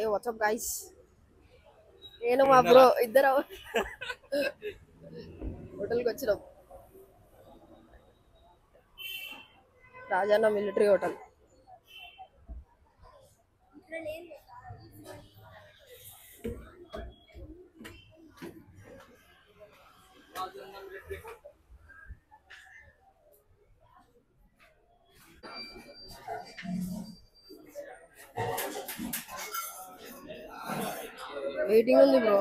ఏ WhatsApp guys, నేను మా bro ఇద్దరం హోటల్కి వచ్చినాం. Rajanna military hotel. వెయిటింగ్ ఉంది బ్రో.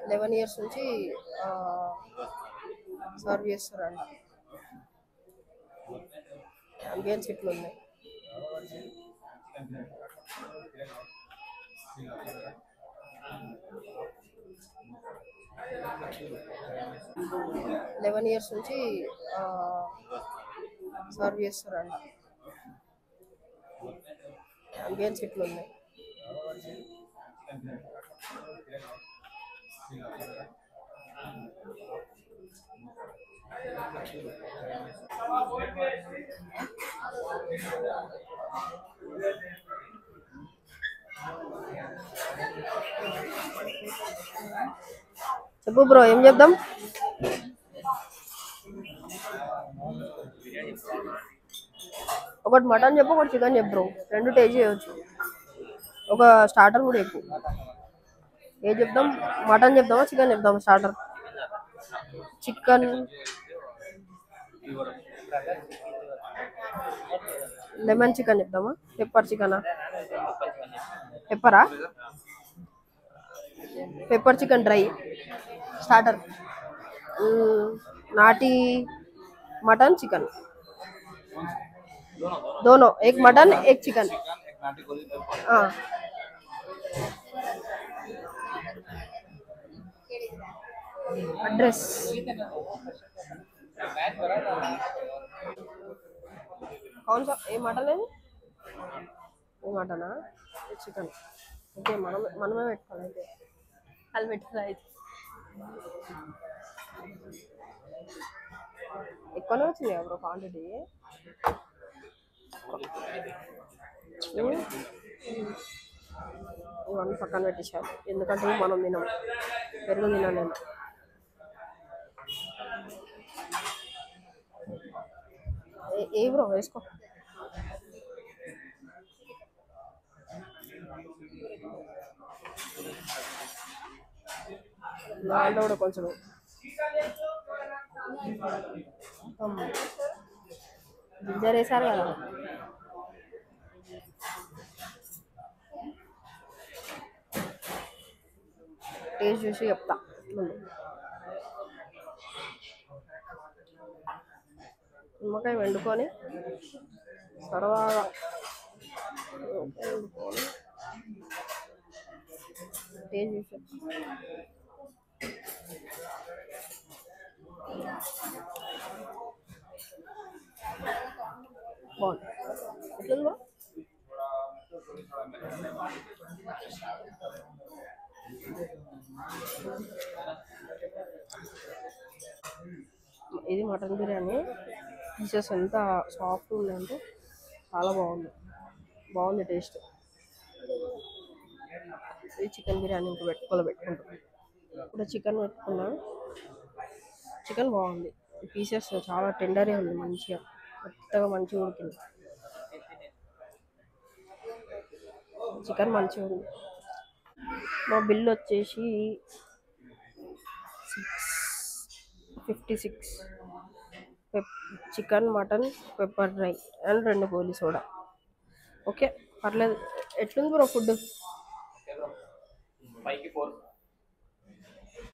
లెవెన్ ఇయర్స్ నుంచి సర్వ్ చేస్తారంట. అంబియన్స్ ఇట్లా ఉన్నాయి. లెవెన్ ఇయర్స్ నుంచి సర్వ్ చేస్తారంట. అంబియన్స్ ఇట్లా ఉన్నాయి. చెప్పు బ్రో, ఏం చెప్దాం? ఒకటి మటన్ చెప్పు, ఒకటి చికెన్ చెప్పు బ్రో. రెండు టేస్ట్ చేయవచ్చు. ఒక స్టార్టర్ కూడా చెప్పు. ఏం చెప్దాం? మటన్ చెప్దామా, చికెన్ చెప్దామా? స్టార్టర్ చికెన్, లెమన్ చికెన్ చెప్దామా? పెప్పర్ చికెనా? పెప్పరా? Pepper chicken dry starter. नाटी मटन चिकन दोनों, एक मटन एक चिकन. हाँ एड्रेस कौन सा? ये मटन है, ये मटना, ये चिकन. ओके, మనమే పెట్టుకోవాలి. అయితే వాళ్ళు పెట్టాలి. అయితే ఎక్కువనే వచ్చింది బ్రో క్వాంటిటీ. ఇవన్నీ పక్కన పెట్టేసారు, ఎందుకంటే మనం తినం. పెరుగు తినాను నేను. ఏ బ్రో వేసుకో. దాంట్లో కూడా కొంచెం జింజర్ వేసారు కదా. టేస్ట్ చూసి చెప్తా. నిమ్మకాయ వండుకొని సరదాగా వండుకొని టేస్ట్ చూసి బాగుంది. ఎట్లుంది బా? ఇది మటన్ బిర్యానీ. పీసెస్ ఎంత సాఫ్ట్ ఉందంటే చాలా బాగుంది. బాగుంది టేస్ట్. ఇది చికెన్ బిర్యానీ. ఇంకా పెట్టుకుంటాం. ఇప్పుడు చికెన్ పెట్టుకున్నా. చికెన్ బాగుంది. పీసెస్ చాలా టెండర్గా ఉంది, మంచిగా మెత్తగా మంచిగా ఉడికింది. చికెన్ మంచిగా ఉంది. మా బిల్ వచ్చేసి 656. Chicken, mutton, pepper dry and 2 Goli soda. Okay, పర్లేదు. ఎట్లుంది బ్రో ఫుడ్? 5కి 4.